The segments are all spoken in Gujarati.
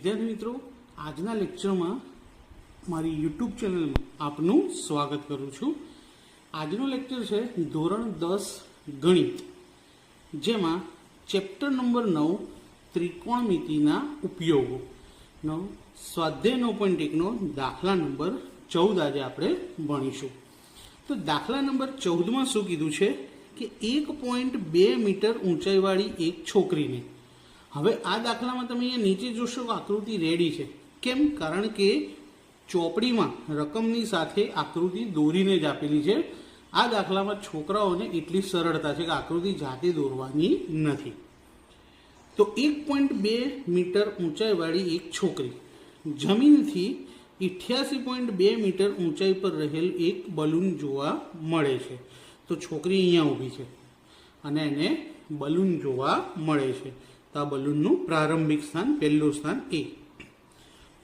વિદ્યાર્થી મિત્રો, આજના લેક્ચરમાં મારી યુટ્યુબ ચેનલમાં આપનું સ્વાગત કરું છું. આજનો લેક્ચર છે ધોરણ 10 ગણિત, જેમાં ચેપ્ટર નંબર 9 ત્રિકોણમિતિના ઉપયોગો નો સ્વાધ્યાય 9.1નો દાખલા નંબર 14 આજે આપણે ભણીશું. તો દાખલા નંબર 14માં શું કીધું છે કે 1.2 મીટર ઊંચાઈવાળી એક છોકરીને, હવે આ દાખલામાં તમે અહીંયા નીચે જોશો કે આકૃતિ રેડી છે. કેમ? કારણ કે ચોપડીમાં રકમની સાથે આકૃતિ દોરીને જ આપેલી છે. આ દાખલામાં છોકરાઓને એટલી સરળતા છે કે આકૃતિ જાતે દોરવાની નથી. તો 1.2 મીટર ઊંચાઈવાળી એક છોકરી જમીનથી 88.2 મીટર ઊંચાઈ પર રહેલ એક બલૂન જોવા મળે છે. તો છોકરી અહીંયા ઊભી છે અને એને બલૂન જોવા મળે છે. તો આ બલૂનનું પ્રારંભિક સ્થાન, પહેલું સ્થાન એ.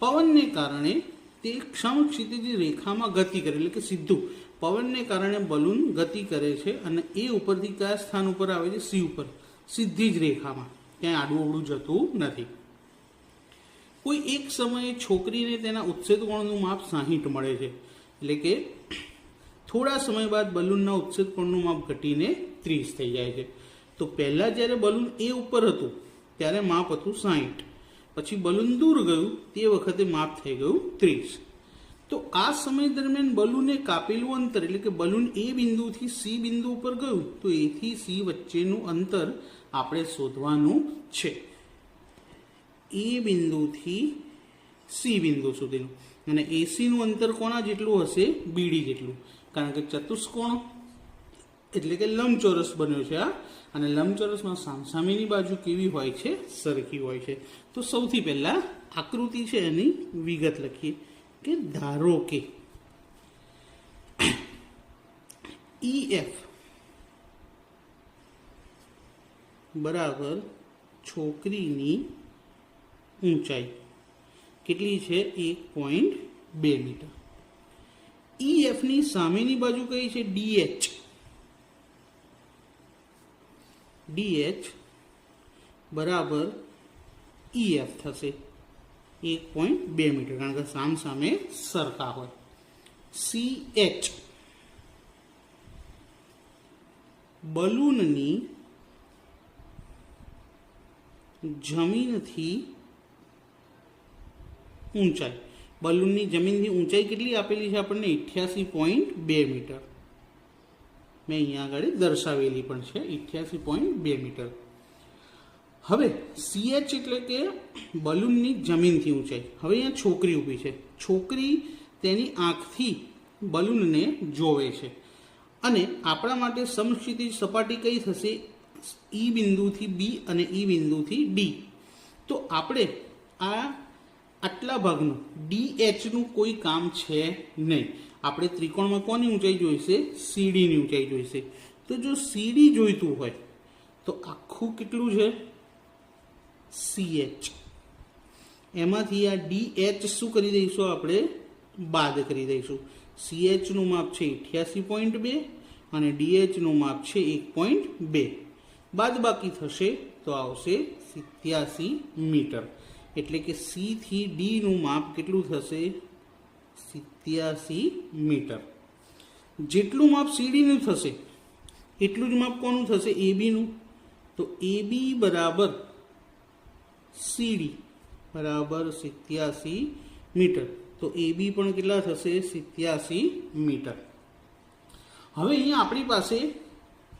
પવનને કારણે તે સમક્ષિતિજ રેખામાં ગતિ કરે, એટલે કે સીધું પવનને કારણે બલૂન ગતિ કરે છે અને એ ઉપરથી કયા સ્થાન ઉપર આવે છે? સી ઉપર, સીધી જ રેખામાં, ક્યાંય આડું અવળું જતું નથી. કોઈ એક સમયે છોકરીને તેના ઉચ્છેદ કોણનું માપ 60 મળે છે, એટલે કે થોડા સમય બાદ બલૂનના ઉચ્છેદ કોણનું માપ ઘટીને 30 થઈ જાય છે. તો પહેલાં જ્યારે બલૂન એ ઉપર હતું ત્યારે માપ હતું 60, પછી બલૂન દૂર ગયું તે વખતે માપ થઈ ગયું 30. તો આ સમય દરમિયાન બલૂને કાપેલું અંતર, એટલે કે બલૂન એ બિંદુથી સી બિંદુ ઉપર ગયું તો એથી સી વચ્ચેનું અંતર આપણે શોધવાનું છે. એ બિંદુથી સી બિંદુ સુધીનું, અને એસીનું અંતર કોના જેટલું હશે? બીડી જેટલું, કારણ કે ચતુષ્કોણ એટલે કે લંબચોરસ બન્યો છે આ, અને લંબચોરસમાં સામસામેની બાજુ કેવી હોય છે? સરખી હોય છે. તો સૌથી પહેલા આકૃતિ છે એની વિગત લખીએ કે ધારો કે EF બરાબર છોકરીની ઊંચાઈ કેટલી છે? 1.2 મીટર. EF ની સામેની બાજુ કઈ છે? DH બરાબર EF થશે 1.2 મીટર, કારણ કે સામે સરખા હોય. CH બલૂનની જમીનથી ઊંચાઈ, બલૂનની જમીનથી ઊંચાઈ કેટલી આપેલી છે આપણને? 88.2 મીટર. મેં અહીંયા આગળ દર્શાવેલી પણ છે 88.2 મીટર. હવે CH એટલે કે બલૂનની જમીનથી ઊંચાઈ. હવે અહીંયા છોકરી ઊભી છે. છોકરી તેની આંખથી બલૂનને જોવે છે, અને આપણા માટે સમક્ષિતિજ સપાટી કઈ થશે? E બિંદુથી B અને E બિંદુથી D. તો આપણે આટલા ભાગનું DH નું કોઈ કામ છે નહીં. આપણે ત્રિકોણમાં કોની ઊંચાઈ જોઈશે? CD ની ઊંચાઈ જોઈશે. તો જો CD જોઈતું હોય તો આખું કેટલું છે? CH. એમાંથી આ DH શું કરી દઈશું? આપણે બાદ કરી દઈશું. CH નું માપ છે 88.2 અને DH નું માપ છે 1.2. બાદ બાકી થશે તો આવશે 87 મીટર. એટલે કે C થી D નું માપ કેટલું થશે? 87 મીટર. જેટલું માપ CD નું થશે એટલું જ માપ કોનું થશે? AB નું. તો AB બરાબર CD બરાબર 87 મીટર. તો AB પણ કેટલા થશે? 87 મીટર. હવે અહીંયા આપણી પાસે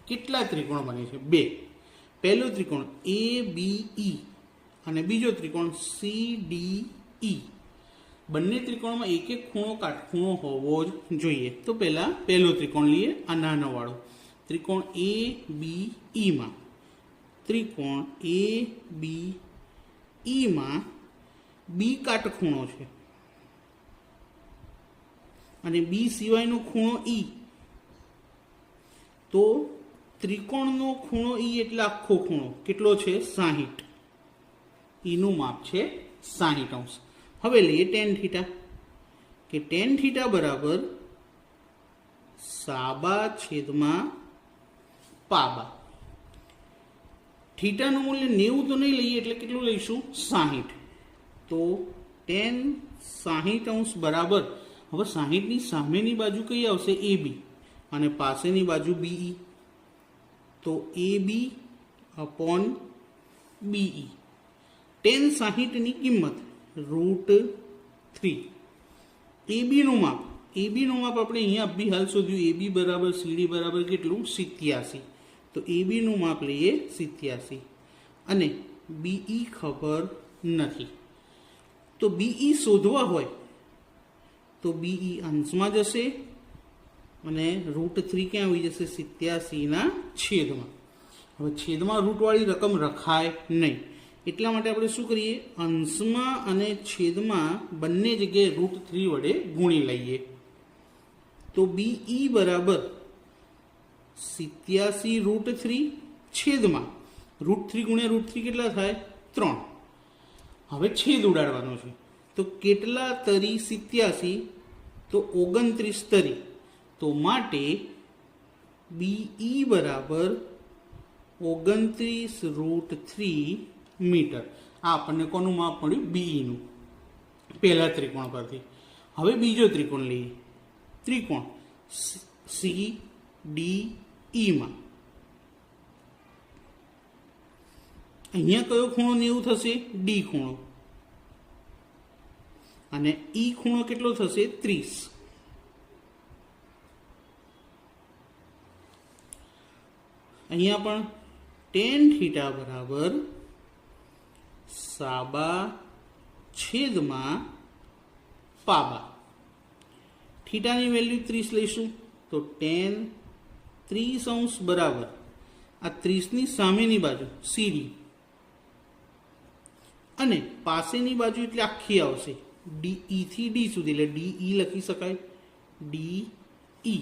કેટલા ત્રિકોણ બને છે? 2. પહેલો ત્રિકોણ ABE અને બીજો ત્રિકોણ CDE. બંને ત્રિકોણમાં એક એક ખૂણો કાટખૂણો હોવો જ જોઈએ. તો પહેલા પહેલો ત્રિકોણ લઈએ, આ નાનો વાળો ત્રિકોણ ABE માં. ત્રિકોણ ABE માં B કાટખૂણો છે અને B સિવાયનો ખૂણો E. તો ત્રિકોણનો ખૂણો E એટલે આખો ખૂણો કેટલો છે? 60. E નું માપ છે 60 અંશ. હવે લઈએ tan થીટા, કે tan થીટા બરાબર સાબા છેદમાં પાબા. થીટાનું મૂલ્ય 90 તો નહીં લઈએ, એટલે કેટલું લઈશું? 60. તો tan 60° બરાબર, હવે 60ની સામેની બાજુ કઈ આવશે? AB, અને પાસેની બાજુ BE, તો AB અપોન BE. tan 60ની કિંમત √3. AB નું માપ, AB નું માપ આપણે અહીંયા બી હાલ શોધ્યું. AB બરાબર CD બરાબર કેટલું? 87. તો AB નું માપ લઈએ 87, અને BE ખબર નથી. તો BE શોધવા હોય તો BE અંશમાં જશે અને √3 ક્યાં આવી જશે? 87ના છેદમાં. હવે છેદમાં રૂટવાળી રકમ રખાય નહીં, એટલા માટે આપણે શું કરીએ? અંશમાં અને છેદમાં બંને જગ્યાએ √3 વડે ગુણી લઈએ. તો BE બરાબર 87 √3 છેદમાં √3 ગુણ્યા √3 કેટલા થાય? 3. હવે છેદ ઉડાડવાનો છે. તો કેટલા તરી 87? તો 29 તરી. તો માટે BE બરાબર 29 √3 મીટર. આ આપણને કોનું માપ મળ્યું? BE નું, પહેલા ત્રિકોણ પરથી. હવે બીજો ત્રિકોણ લઈએ. ત્રિકોણ CDE માં અહીંયા કયો ખૂણો 90 થશે? D ખૂણો. અને E ખૂણો કેટલો થશે? 30. અહીંયા પણ tan θ બરાબર સાબા છેદમાં પાબા. થીટાની વેલ્યુ 30 લઈશું, તો tan 30° બરાબર આ 30ની સામેની બાજુ CD, અને પાસેની બાજુ એટલે આખી આવશે DE થી D સુધી, એટલે DE લખી શકાય. DE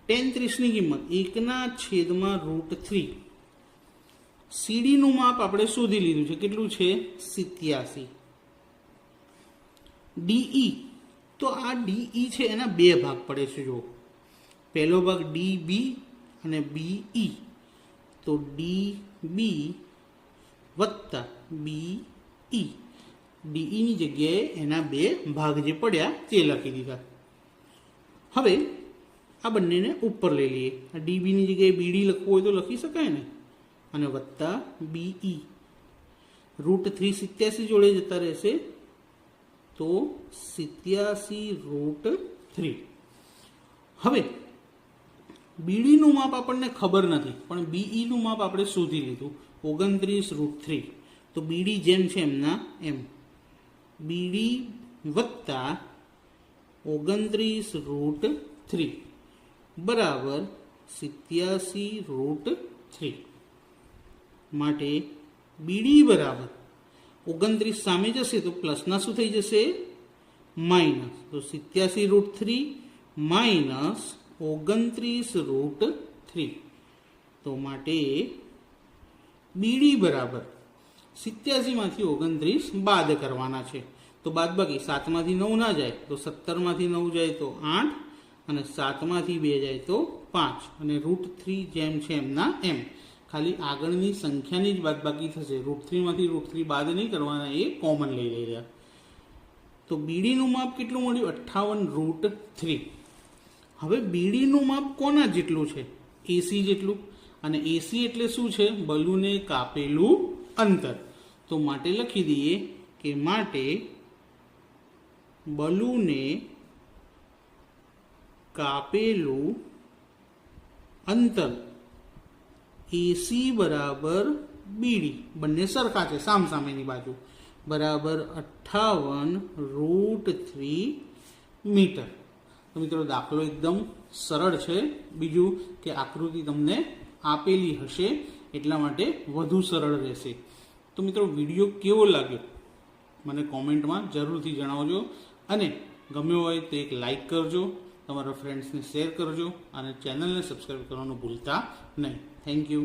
tan 30ની કિંમત 1/√3. CD નું માપ આપણે શોધી લીધું છે, કેટલું છે? 87. DE, તો આ DE છે એના બે ભાગ પડે છે. જો પહેલો ભાગ DB અને BE, તો DB વત્તા BE. DE ની જગ્યાએ એના બે ભાગ જે પડ્યા તે લખી દીધા. હવે આ બંનેને ઉપર લઈ લઈએ. આ DB ની જગ્યાએ BD લખવું હોય તો લખી શકાય ને, અને વત્તા BE. √3 87 જોડે જતા રહેશે, તો 87 √3. હવે BD નું માપ આપણને ખબર નથી, પણ BE નું માપ આપણે શોધી લીધું, 29 √3. તો BD જેમ છે એમના એમ, BD વત્તા 29 √3 બરાબર 87 √3. માટે BD બરાબર 29 સામે જશે તો પ્લસના શું થઈ જશે? માઇનસ. તો 87 √3 માઇનસ 29 √3. તો માટે BD બરાબર 87માંથી 29 બાદ કરવાના છે. તો બાદબાકી 7માંથી 9 ના જાય તો 17માંથી 9 જાય તો 8, અને 7માંથી 2 જાય તો 5, અને √3 જેમ છે એમના એમ. ખાલી આગળની સંખ્યાની જ બાદબાકી થશે. √3માંથી √3 બાદ નહીં કરવાના, એ કોમન લઈ રહ્યા. તો BD નું માપ કેટલું મળ્યું? 58 √3. હવે BD નું માપ કોના જેટલું છે? AC જેટલું. અને AC એટલે શું છે? બલૂને કાપેલું અંતર. તો માટે લખી દઈએ કે માટે બલૂને કાપેલું અંતર AC બરાબર BD, બંને સરખા છે સામસામેની બાજુ, બરાબર 58 √3 મીટર. તો મિત્રો દાખલો એકદમ સરળ છે. બીજું કે આકૃતિ તમને આપેલી હશે એટલા માટે વધુ સરળ રહેશે. તો મિત્રો વિડીયો કેવો લાગ્યો મને કોમેન્ટમાં જરૂરથી જણાવજો, અને ગમ્યો હોય તો એક લાઈક કરજો, તમારા ફ્રેન્ડ્સને શેર કરજો, અને ચેનલને સબસ્ક્રાઈબ કરવાનું ભૂલતા નહીં. Thank you.